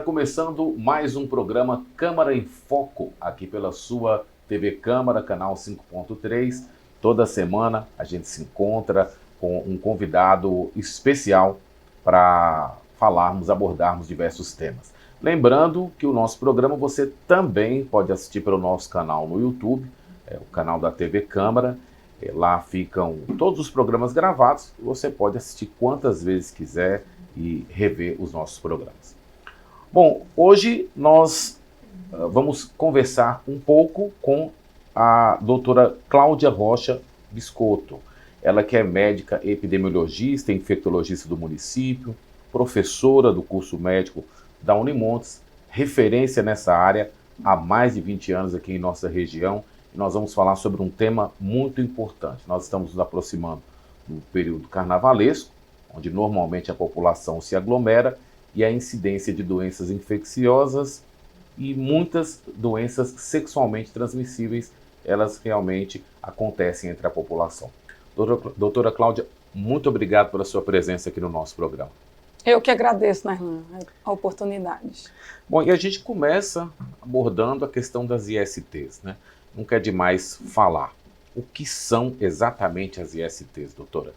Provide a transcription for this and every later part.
começando mais um programa Câmara em Foco, aqui pela sua TV Câmara, canal 5.3. Toda semana a gente se encontra com um convidado especial para abordarmos diversos temas. Lembrando que o nosso programa você também pode assistir pelo nosso canal no YouTube, o canal da TV Câmara. Lá ficam todos os programas gravados, você pode assistir quantas vezes quiser e rever os nossos programas. Bom, hoje nós vamos conversar um pouco com a doutora Cláudia Rocha Biscotto. Ela que é médica epidemiologista, infectologista do município, professora do curso médico da Unimontes, referência nessa área há mais de 20 anos aqui em nossa região. E nós vamos falar sobre um tema muito importante. Nós estamos nos aproximando do período carnavalesco, onde normalmente a população se aglomera e a incidência de doenças infecciosas e muitas doenças sexualmente transmissíveis, elas realmente acontecem entre a população. Doutora Cláudia, muito obrigado pela sua presença aqui no nosso programa. Eu que agradeço, Narlan, a oportunidade. Bom, e a gente começa abordando a questão das ISTs, né? Nunca é demais falar. O que são exatamente as ISTs, doutora?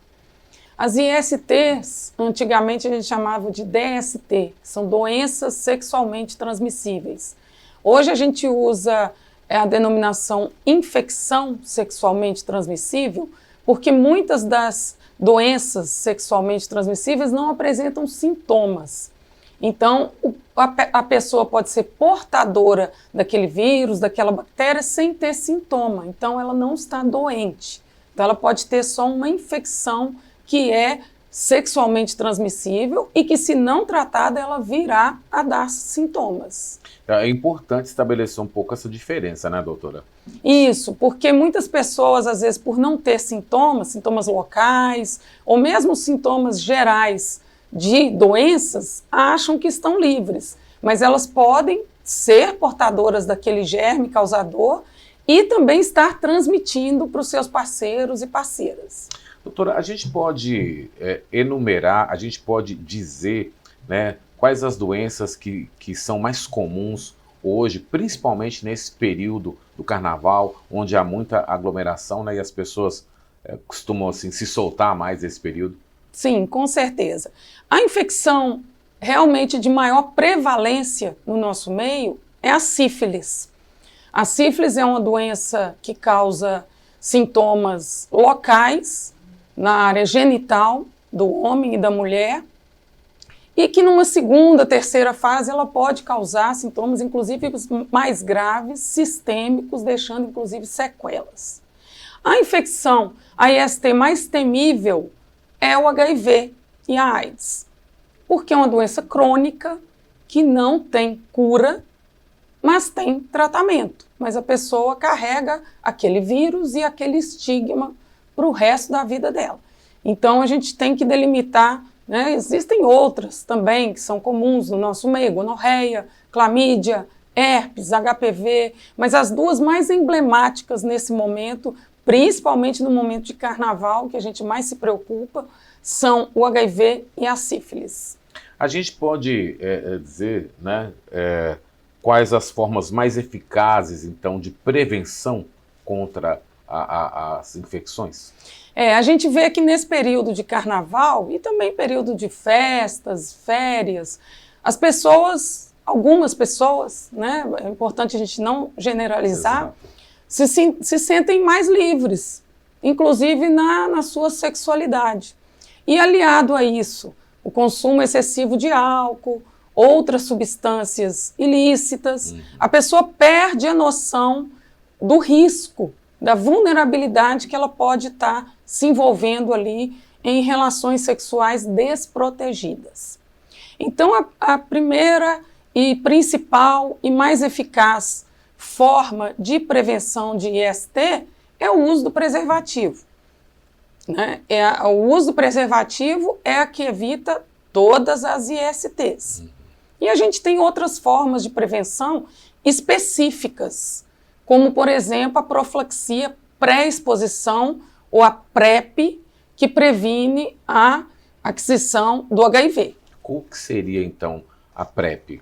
As ISTs, antigamente a gente chamava de DST, são doenças sexualmente transmissíveis. Hoje a gente usa a denominação infecção sexualmente transmissível, porque muitas das doenças sexualmente transmissíveis não apresentam sintomas. Então, a pessoa pode ser portadora daquele vírus, daquela bactéria, sem ter sintoma. Então, ela não está doente. Então, ela pode ter só uma infecção que é sexualmente transmissível e que, se não tratada, ela virá a dar sintomas. É importante estabelecer um pouco essa diferença, né, doutora? Isso, porque muitas pessoas, às vezes, por não ter sintomas locais, ou mesmo sintomas gerais de doenças, acham que estão livres, mas elas podem ser portadoras daquele germe causador e também estar transmitindo para os seus parceiros e parceiras. Doutora, a gente pode enumerar, a gente pode dizer, né, quais as doenças que são mais comuns hoje, principalmente nesse período do carnaval, onde há muita aglomeração, né, e as pessoas costumam assim, se soltar mais nesse período? Sim, com certeza. A infecção realmente de maior prevalência no nosso meio é a sífilis. A sífilis é uma doença que causa sintomas locais na área genital do homem e da mulher e que numa segunda, terceira fase ela pode causar sintomas inclusive mais graves, sistêmicos, deixando inclusive sequelas. A infecção, a IST mais temível é o HIV e a AIDS, porque é uma doença crônica que não tem cura, mas tem tratamento. Mas a pessoa carrega aquele vírus e aquele estigma para o resto da vida dela. Então a gente tem que delimitar, né? Existem outras também que são comuns no nosso meio, gonorreia, clamídia, herpes, HPV, mas as duas mais emblemáticas nesse momento, principalmente no momento de carnaval, que a gente mais se preocupa, são o HIV e a sífilis. A gente pode dizer, né, quais as formas mais eficazes, então, de prevenção contra as infecções? A gente vê que nesse período de carnaval e também período de festas, férias, as pessoas, algumas pessoas, né, é importante a gente não generalizar, se sentem mais livres, inclusive na sua sexualidade. E aliado a isso, o consumo excessivo de álcool, outras substâncias ilícitas, a pessoa perde a noção do risco, da vulnerabilidade que ela pode estar se envolvendo ali em relações sexuais desprotegidas. Então, a primeira e principal e mais eficaz forma de prevenção de IST é o uso do preservativo. Né? O uso do preservativo é a que evita todas as ISTs. E a gente tem outras formas de prevenção específicas, como, por exemplo, a profilaxia pré-exposição ou a PrEP, que previne a aquisição do HIV. Qual que seria, então, a PrEP?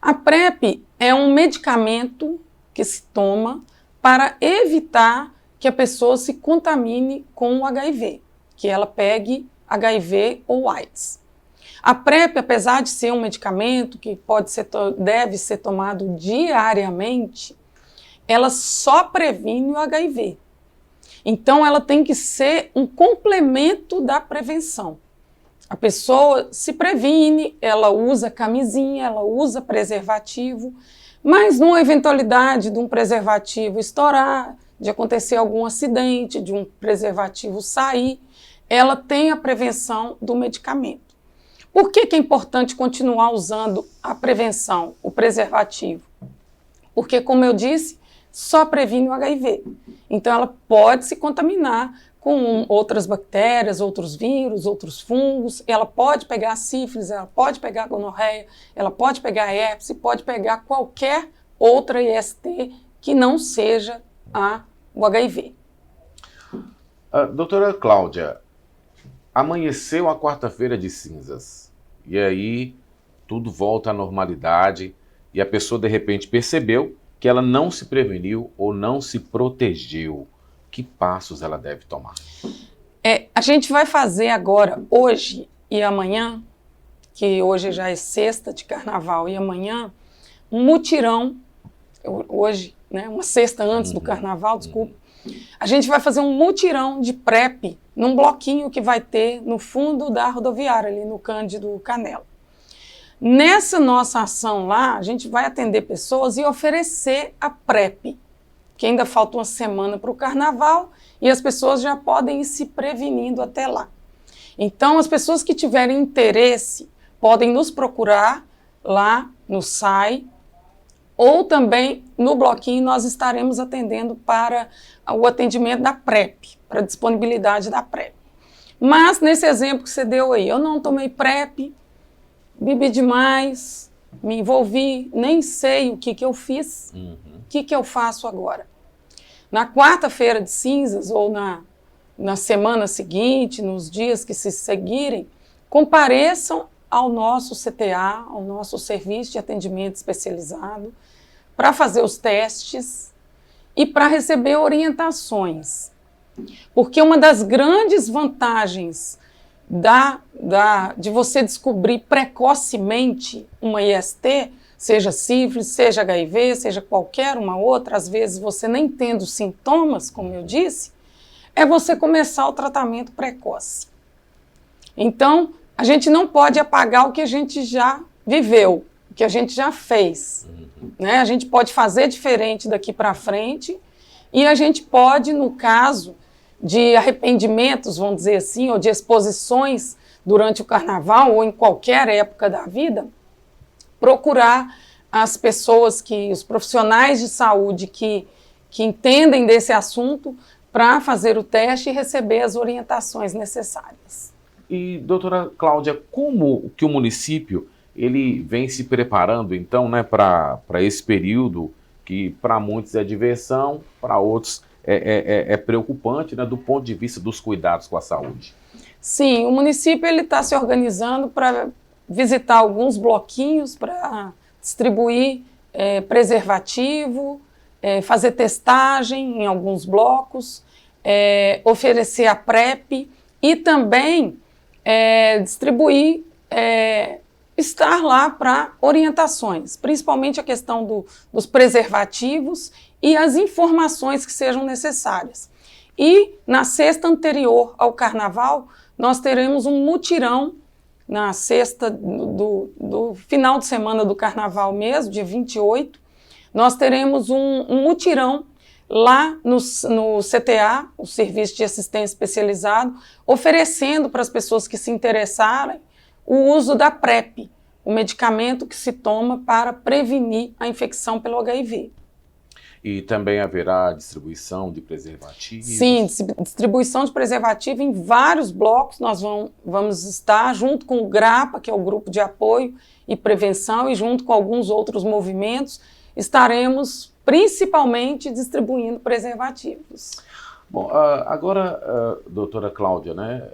A PrEP é um medicamento que se toma para evitar que a pessoa se contamine com o HIV, que ela pegue HIV ou AIDS. A PrEP, apesar de ser um medicamento que deve ser tomado diariamente, ela só previne o HIV. Então, ela tem que ser um complemento da prevenção. A pessoa se previne, ela usa camisinha, ela usa preservativo, mas numa eventualidade de um preservativo estourar, de acontecer algum acidente, de um preservativo sair, ela tem a prevenção do medicamento. Por que é importante continuar usando a prevenção, o preservativo? Porque, como eu disse, só previne o HIV. Então, ela pode se contaminar com outras bactérias, outros vírus, outros fungos. Ela pode pegar sífilis, ela pode pegar gonorreia, ela pode pegar herpes, pode pegar qualquer outra IST que não seja o HIV. Doutora Cláudia, amanheceu a quarta-feira de cinzas e aí tudo volta à normalidade e a pessoa de repente percebeu que ela não se preveniu ou não se protegeu. Que passos ela deve tomar? A gente vai fazer agora, hoje e amanhã, que hoje já é sexta de carnaval e amanhã, um mutirão, hoje, né, uma sexta antes do carnaval, desculpa, a gente vai fazer um mutirão de PrEP num bloquinho que vai ter no fundo da rodoviária, ali no Cândido Canela. Nessa nossa ação lá, a gente vai atender pessoas e oferecer a PrEP, que ainda falta uma semana para o carnaval e as pessoas já podem ir se prevenindo até lá. Então, as pessoas que tiverem interesse podem nos procurar lá no SAI ou também no bloquinho nós estaremos atendendo para o atendimento da PrEP, para a disponibilidade da PrEP. Mas, nesse exemplo que você deu aí, eu não tomei PrEP, bebi demais, me envolvi, nem sei o que eu fiz, o que eu faço agora? Na quarta-feira de cinzas ou na semana seguinte, nos dias que se seguirem, compareçam ao nosso CTA, ao nosso serviço de atendimento especializado, para fazer os testes e para receber orientações. Porque uma das grandes vantagens de você descobrir precocemente uma IST, seja sífilis, seja HIV, seja qualquer uma outra, às vezes você nem tendo sintomas, como eu disse, é você começar o tratamento precoce. Então, a gente não pode apagar o que a gente já viveu, o que a gente já fez. Né? A gente pode fazer diferente daqui para frente e a gente pode, no caso de arrependimentos, vamos dizer assim, ou de exposições durante o carnaval ou em qualquer época da vida, procurar as pessoas, os profissionais de saúde que entendem desse assunto para fazer o teste e receber as orientações necessárias. E, doutora Cláudia, como que o município ele vem se preparando, então, né, para esse período que para muitos é diversão, para outros é preocupante, né, do ponto de vista dos cuidados com a saúde? Sim, o município está se organizando para visitar alguns bloquinhos para distribuir preservativo, fazer testagem em alguns blocos, oferecer a PrEP e também distribuir, estar lá para orientações, principalmente a questão dos preservativos e as informações que sejam necessárias. E na sexta anterior ao carnaval, nós teremos um mutirão, na sexta do final de semana do carnaval mesmo, dia 28, nós teremos um mutirão lá no CTA, o Serviço de Assistência Especializado, oferecendo para as pessoas que se interessarem o uso da PrEP, o medicamento que se toma para prevenir a infecção pelo HIV. E também haverá distribuição de preservativos? Sim, distribuição de preservativo em vários blocos. Nós vamos estar junto com o GRAPA, que é o Grupo de Apoio e Prevenção, e junto com alguns outros movimentos, estaremos principalmente distribuindo preservativos. Bom, agora, doutora Cláudia, né,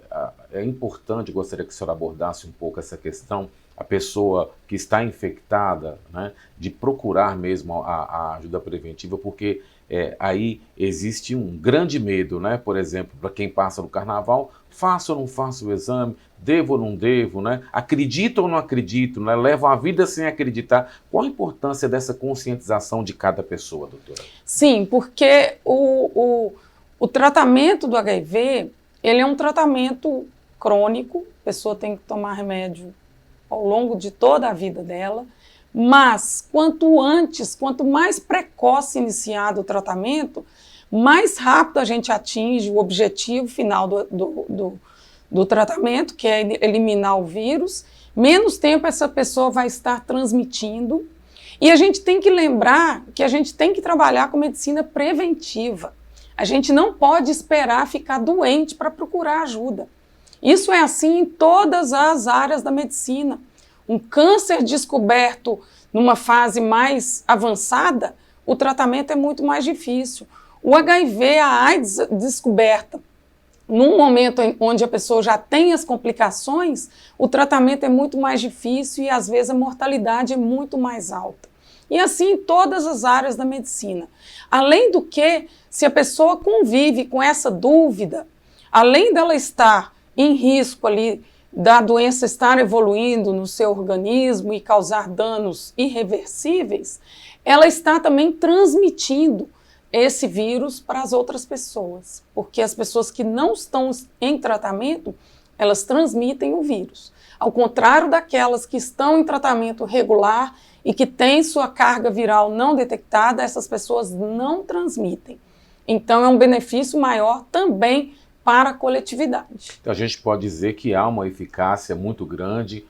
é importante, gostaria que a senhora abordasse um pouco essa questão a pessoa que está infectada, né, de procurar mesmo a ajuda preventiva, porque aí existe um grande medo, né? Por exemplo, para quem passa no carnaval, faço ou não faço o exame, devo ou não devo, né? Acredito ou não acredito, né? Levo a vida sem acreditar. Qual a importância dessa conscientização de cada pessoa, doutora? Sim, porque o tratamento do HIV, ele é um tratamento crônico, a pessoa tem que tomar remédio ao longo de toda a vida dela, mas quanto antes, quanto mais precoce iniciado o tratamento, mais rápido a gente atinge o objetivo final do tratamento, que é eliminar o vírus, menos tempo essa pessoa vai estar transmitindo. E a gente tem que lembrar que a gente tem que trabalhar com medicina preventiva. A gente não pode esperar ficar doente para procurar ajuda. Isso é assim em todas as áreas da medicina. Um câncer descoberto numa fase mais avançada, o tratamento é muito mais difícil. O HIV, a AIDS descoberta num momento onde a pessoa já tem as complicações, o tratamento é muito mais difícil e às vezes a mortalidade é muito mais alta. E assim em todas as áreas da medicina. Além do que, se a pessoa convive com essa dúvida, além dela estar em risco ali da doença estar evoluindo no seu organismo e causar danos irreversíveis, ela está também transmitindo esse vírus para as outras pessoas, porque as pessoas que não estão em tratamento, elas transmitem o vírus. Ao contrário daquelas que estão em tratamento regular e que têm sua carga viral não detectada, essas pessoas não transmitem. Então é um benefício maior também para a coletividade. Então a gente pode dizer que há uma eficácia muito grande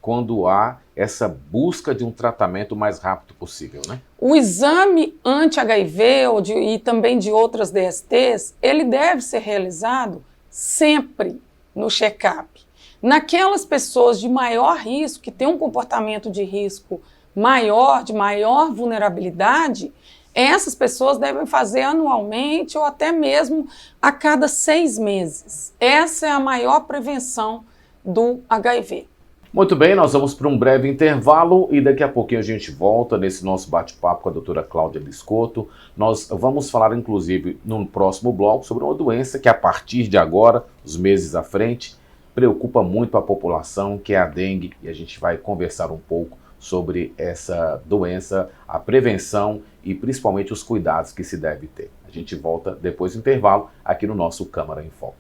quando há essa busca de um tratamento o mais rápido possível, né? O exame anti-HIV e também de outras DSTs, ele deve ser realizado sempre no check-up. Naquelas pessoas de maior risco, que têm um comportamento de risco maior, de maior vulnerabilidade, essas pessoas devem fazer anualmente ou até mesmo a cada 6 meses. Essa é a maior prevenção do HIV. Muito bem, nós vamos para um breve intervalo e daqui a pouquinho a gente volta nesse nosso bate-papo com a doutora Cláudia Biscotto. Nós vamos falar, inclusive, no próximo bloco sobre uma doença que a partir de agora, os meses à frente, preocupa muito a população, que é a dengue, e a gente vai conversar um pouco sobre essa doença, a prevenção e principalmente os cuidados que se deve ter. A gente volta depois do intervalo aqui no nosso Câmara em Foco.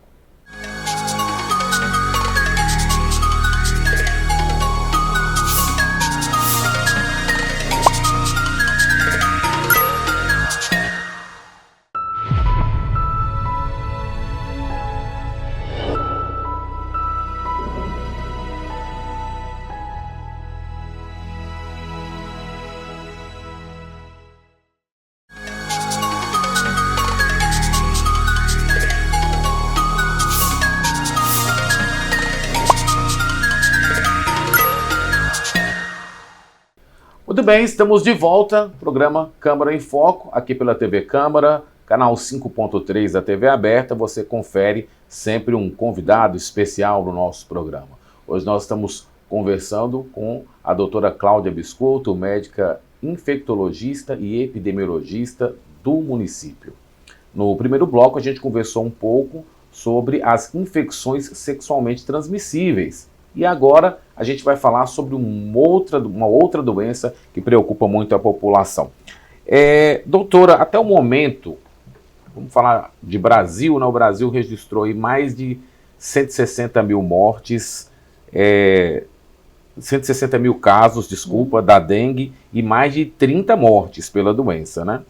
Muito bem, estamos de volta, programa Câmara em Foco, aqui pela TV Câmara, canal 5.3 da TV aberta. Você confere sempre um convidado especial no nosso programa. Hoje nós estamos conversando com a doutora Cláudia Biscotto, médica infectologista e epidemiologista do município. No primeiro bloco a gente conversou um pouco sobre as infecções sexualmente transmissíveis. E agora a gente vai falar sobre uma outra doença que preocupa muito a população. Doutora, até o momento, vamos falar de Brasil, né? O Brasil registrou aí mais de 160 mil mortes, 160 mil casos, da dengue e mais de 30 mortes pela doença, né?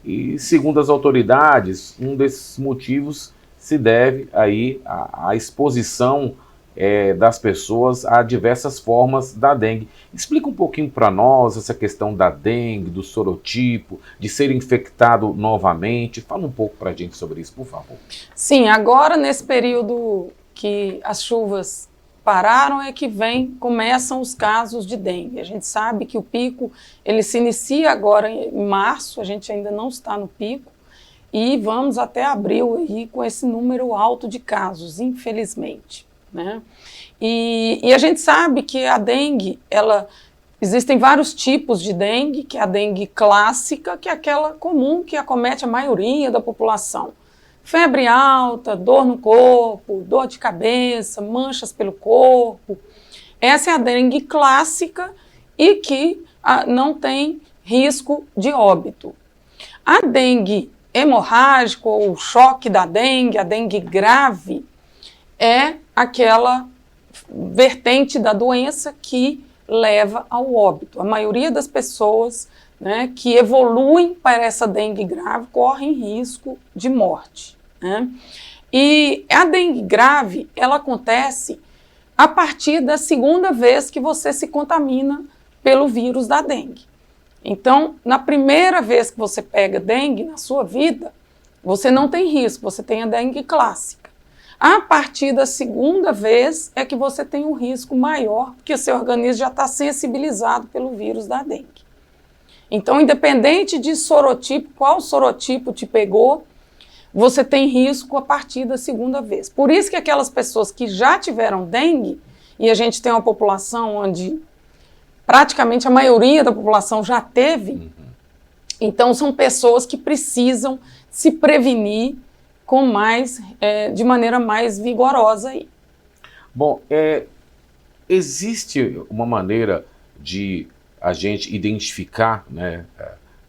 E segundo as autoridades, um desses motivos se deve aí à exposição das pessoas a diversas formas da dengue. Explica um pouquinho para nós essa questão da dengue, do sorotipo, de ser infectado novamente. Fala um pouco para a gente sobre isso, por favor. Sim, agora nesse período que as chuvas pararam é que começam os casos de dengue. A gente sabe que o pico ele se inicia agora em março, a gente ainda não está no pico, e vamos até abril aí com esse número alto de casos, infelizmente. né? E a gente sabe que a dengue, existem vários tipos de dengue, que é a dengue clássica, que é aquela comum que acomete a maioria da população. Febre alta, dor no corpo, dor de cabeça, manchas pelo corpo. Essa é a dengue clássica e que não tem risco de óbito. A dengue hemorrágica, ou o choque da dengue, a dengue grave, é aquela vertente da doença que leva ao óbito. A maioria das pessoas, né, que evoluem para essa dengue grave correm risco de morte, né? E a dengue grave, ela acontece a partir da segunda vez que você se contamina pelo vírus da dengue. Então, na primeira vez que você pega dengue na sua vida, você não tem risco, você tem a dengue clássica. A partir da segunda vez é que você tem um risco maior, porque o seu organismo já está sensibilizado pelo vírus da dengue. Então, independente de sorotipo, qual sorotipo te pegou, você tem risco a partir da segunda vez. Por isso que aquelas pessoas que já tiveram dengue, e a gente tem uma população onde praticamente a maioria da população já teve, então são pessoas que precisam se prevenir com de maneira mais vigorosa. Bom, existe uma maneira de a gente identificar, né,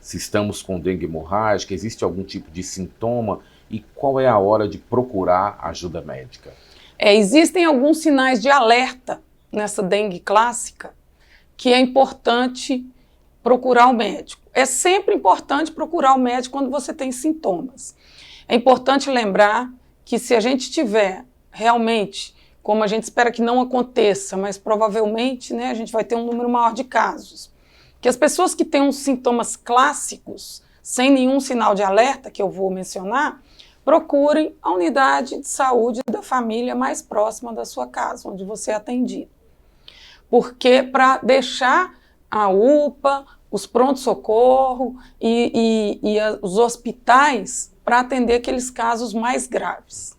se estamos com dengue hemorrágica, existe algum tipo de sintoma e qual é a hora de procurar ajuda médica? Existem alguns sinais de alerta nessa dengue clássica que é importante procurar o médico. É sempre importante procurar o médico quando você tem sintomas. É importante lembrar que se a gente tiver realmente, como a gente espera que não aconteça, mas provavelmente, né, a gente vai ter um número maior de casos, que as pessoas que têm uns sintomas clássicos, sem nenhum sinal de alerta, que eu vou mencionar, procurem a unidade de saúde da família mais próxima da sua casa, onde você é atendido. Porque para deixar a UPA, os pronto-socorro e os hospitais para atender aqueles casos mais graves.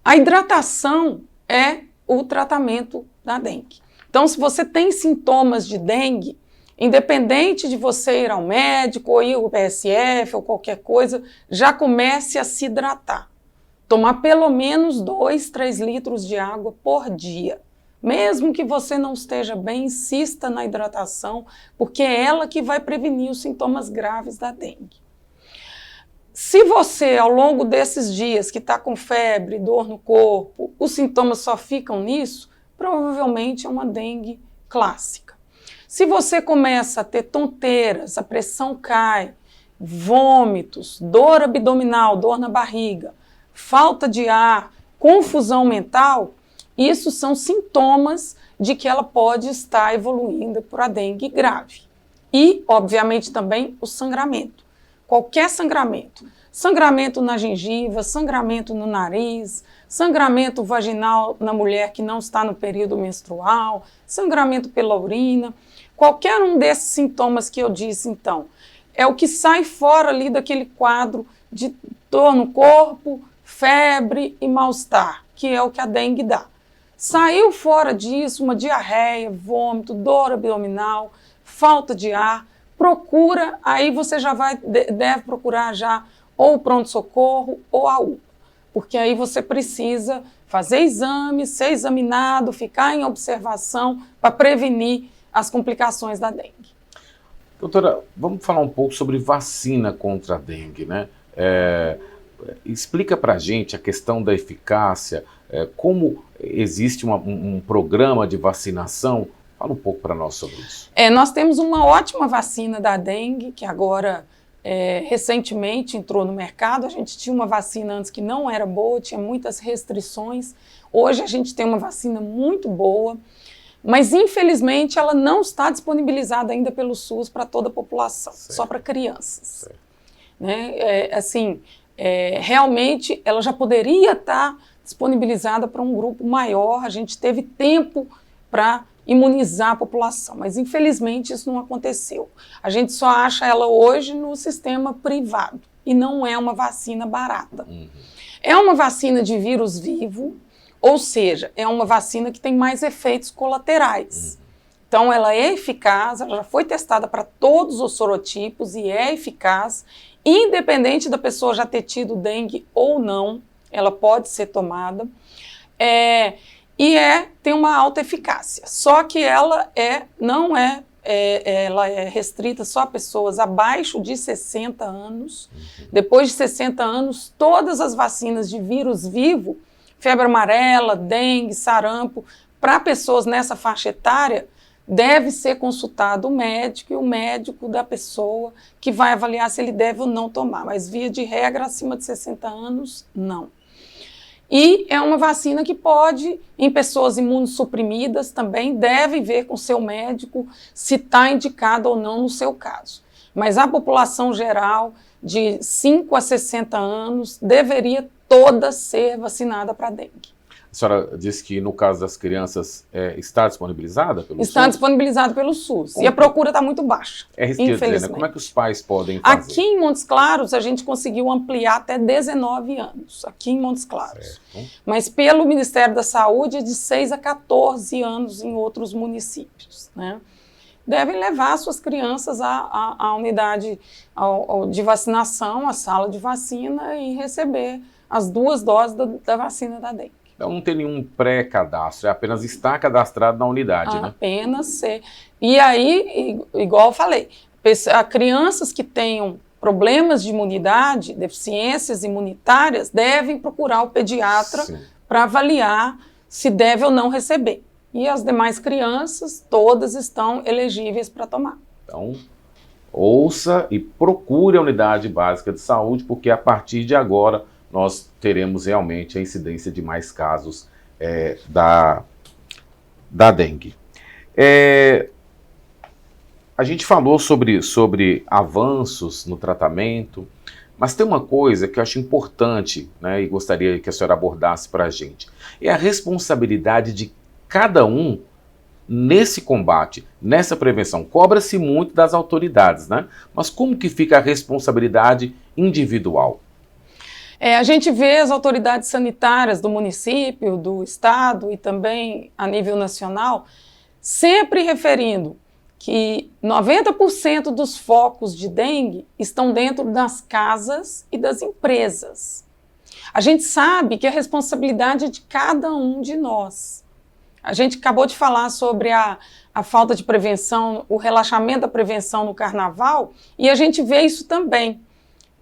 A hidratação é o tratamento da dengue. Então, se você tem sintomas de dengue, independente de você ir ao médico ou ir ao PSF ou qualquer coisa, já comece a se hidratar. Tomar pelo menos 2, 3 litros de água por dia. Mesmo que você não esteja bem, insista na hidratação, porque é ela que vai prevenir os sintomas graves da dengue. Se você, ao longo desses dias que está com febre, dor no corpo, os sintomas só ficam nisso, provavelmente é uma dengue clássica. Se você começa a ter tonteiras, a pressão cai, vômitos, dor abdominal, dor na barriga, falta de ar, confusão mental, isso são sintomas de que ela pode estar evoluindo para a dengue grave. E, obviamente, também o sangramento. Qualquer sangramento. Sangramento na gengiva, sangramento no nariz, sangramento vaginal na mulher que não está no período menstrual, sangramento pela urina. Qualquer um desses sintomas que eu disse, então, é o que sai fora ali daquele quadro de dor no corpo, febre e mal-estar, que é o que a dengue dá. Saiu fora disso uma diarreia, vômito, dor abdominal, falta de ar, procura, aí você já deve procurar já ou o pronto-socorro ou a UPA, porque aí você precisa fazer exame, ser examinado, ficar em observação para prevenir as complicações da dengue. Doutora, vamos falar um pouco sobre vacina contra a dengue, né? Explica para a gente a questão da eficácia, como existe um programa de vacinação. Fala um pouco para nós sobre isso. Nós temos uma ótima vacina da dengue, que agora recentemente entrou no mercado. A gente tinha uma vacina antes que não era boa, tinha muitas restrições. Hoje a gente tem uma vacina muito boa, mas infelizmente ela não está disponibilizada ainda pelo SUS para toda a população, certo, só para crianças. Né? Realmente ela já poderia estar disponibilizada para um grupo maior, a gente teve tempo para imunizar a população, mas infelizmente isso não aconteceu. A gente só acha ela hoje no sistema privado e não é uma vacina barata. É uma vacina de vírus vivo, Ou seja, é uma vacina que tem mais efeitos colaterais. Então, ela é eficaz, ela já foi testada para todos os sorotipos e é eficaz, independente da pessoa já ter tido dengue ou não, ela pode ser tomada. Tem uma alta eficácia, só que ela ela é restrita só a pessoas abaixo de 60 anos. Depois de 60 anos, todas as vacinas de vírus vivo, febre amarela, dengue, sarampo, para pessoas nessa faixa etária, deve ser consultado o médico e o médico da pessoa que vai avaliar se ele deve ou não tomar, mas via de regra, acima de 60 anos, não. E é uma vacina que pode, em pessoas imunossuprimidas também, deve ver com o seu médico se está indicado ou não no seu caso. Mas a população geral, de 5 a 60 anos, deveria toda ser vacinada para dengue. A senhora disse que no caso das crianças está disponibilizada pelo SUS? Está disponibilizado pelo SUS. E a procura está muito baixa, infelizmente. Né? Como é que os pais podem fazer? Aqui em Montes Claros, a gente conseguiu ampliar até 19 anos, aqui em Montes Claros. Certo. Mas pelo Ministério da Saúde, é de 6 a 14 anos em outros municípios, né? Devem levar suas crianças à unidade de vacinação, à sala de vacina e receber as 2 doses da vacina da dengue. Então não tem nenhum pré-cadastro, é apenas estar cadastrado na unidade, né? Apenas ser. E aí, igual eu falei, crianças que tenham problemas de imunidade, deficiências imunitárias, devem procurar o pediatra para avaliar se deve ou não receber. E as demais crianças, todas estão elegíveis para tomar. Então, ouça e procure a unidade básica de saúde, porque a partir de agora nós teremos realmente a incidência de mais casos da dengue. A gente falou sobre avanços no tratamento, mas tem uma coisa que eu acho importante, né, e gostaria que a senhora abordasse para a gente. É a responsabilidade de cada um nesse combate, nessa prevenção. Cobra-se muito das autoridades, né? Mas como que fica a responsabilidade individual? A gente vê as autoridades sanitárias do município, do estado e também a nível nacional sempre referindo que 90% dos focos de dengue estão dentro das casas e das empresas. A gente sabe que a responsabilidade é de cada um de nós. A gente acabou de falar sobre a falta de prevenção, o relaxamento da prevenção no carnaval, e a gente vê isso também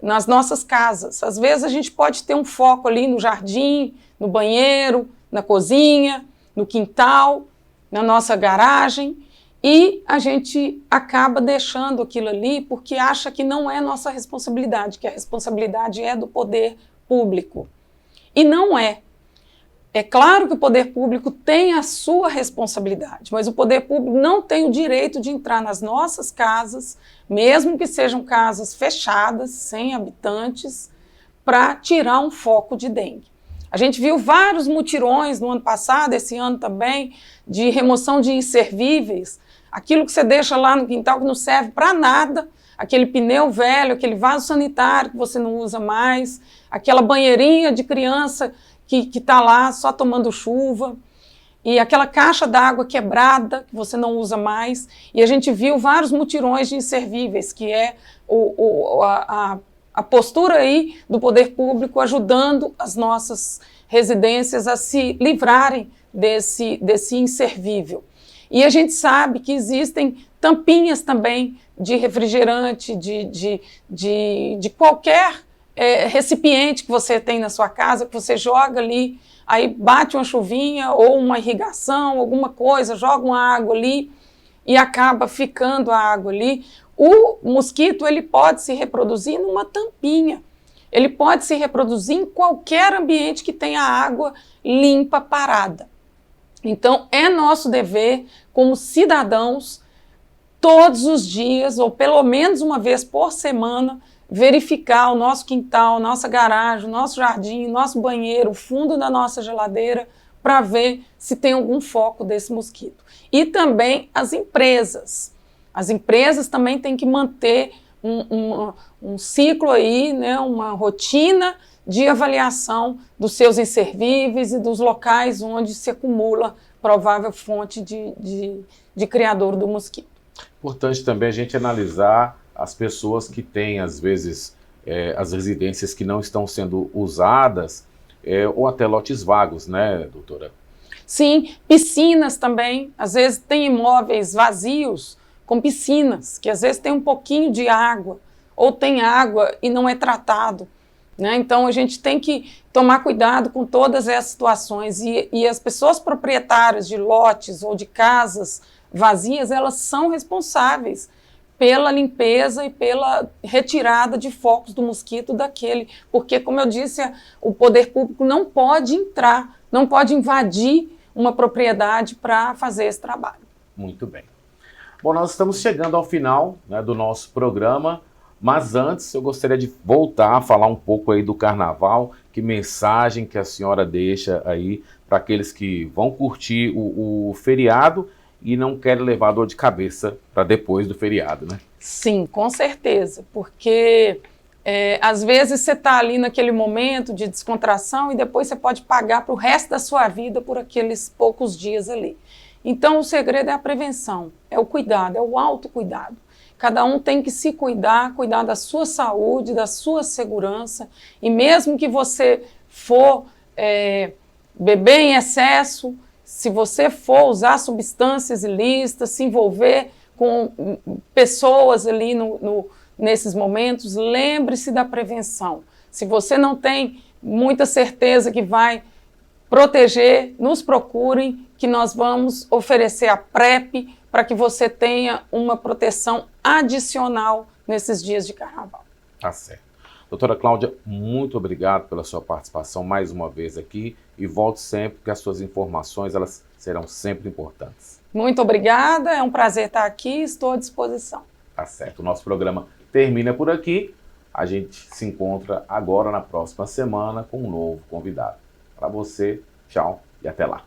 nas nossas casas. Às vezes a gente pode ter um foco ali no jardim, no banheiro, na cozinha, no quintal, na nossa garagem, e a gente acaba deixando aquilo ali porque acha que não é nossa responsabilidade, que a responsabilidade é do poder público. E não é. É claro que o poder público tem a sua responsabilidade, mas o poder público não tem o direito de entrar nas nossas casas, mesmo que sejam casas fechadas, sem habitantes, para tirar um foco de dengue. A gente viu vários mutirões no ano passado, esse ano também, de remoção de inservíveis, aquilo que você deixa lá no quintal que não serve para nada, aquele pneu velho, aquele vaso sanitário que você não usa mais, aquela banheirinha de criança que está lá só tomando chuva, e aquela caixa d'água quebrada que você não usa mais, e a gente viu vários mutirões de inservíveis, que é a postura aí do poder público ajudando as nossas residências a se livrarem desse inservível. E a gente sabe que existem tampinhas também de refrigerante, de qualquer recipiente que você tem na sua casa, que você joga ali, aí bate uma chuvinha ou uma irrigação, alguma coisa, joga uma água ali e acaba ficando a água ali. O mosquito, ele pode se reproduzir numa tampinha, ele pode se reproduzir em qualquer ambiente que tenha água limpa parada. Então, é nosso dever, como cidadãos, todos os dias, ou pelo menos uma vez por semana, verificar o nosso quintal, nossa garagem, nosso jardim, nosso banheiro, o fundo da nossa geladeira, para ver se tem algum foco desse mosquito. E também as empresas. As empresas também têm que manter um ciclo aí, né, uma rotina de avaliação dos seus inservíveis e dos locais onde se acumula provável fonte de criadouro do mosquito. Importante também a gente analisar as pessoas que têm, às vezes, as residências que não estão sendo usadas, ou até lotes vagos, né, doutora? Sim, piscinas também. Às vezes tem imóveis vazios com piscinas, que às vezes tem um pouquinho de água, ou tem água e não é tratado, né? Então a gente tem que tomar cuidado com todas essas situações. E as pessoas proprietárias de lotes ou de casas vazias, elas são responsáveis pela limpeza e pela retirada de focos do mosquito daquele, porque, como eu disse, o poder público não pode entrar, não pode invadir uma propriedade para fazer esse trabalho. Muito bem. Bom, nós estamos chegando ao final, né, do nosso programa, mas antes eu gostaria de voltar a falar um pouco aí do carnaval. Que mensagem que a senhora deixa aí para aqueles que vão curtir o feriado e não querem levar dor de cabeça para depois do feriado, né? Sim, com certeza, porque às vezes você está ali naquele momento de descontração e depois você pode pagar para o resto da sua vida por aqueles poucos dias ali. Então o segredo é a prevenção, é o cuidado, é o autocuidado. Cada um tem que se cuidar, cuidar da sua saúde, da sua segurança, e mesmo que você for beber em excesso, se você for usar substâncias ilícitas, se envolver com pessoas ali nesses momentos, lembre-se da prevenção. Se você não tem muita certeza que vai proteger, nos procurem, que nós vamos oferecer a PrEP para que você tenha uma proteção adicional nesses dias de carnaval. Tá certo. Doutora Cláudia, muito obrigado pela sua participação mais uma vez aqui e volte sempre, que as suas informações elas serão sempre importantes. Muito obrigada, é um prazer estar aqui, estou à disposição. Tá certo, o nosso programa termina por aqui. A gente se encontra agora na próxima semana com um novo convidado. Para você, tchau e até lá.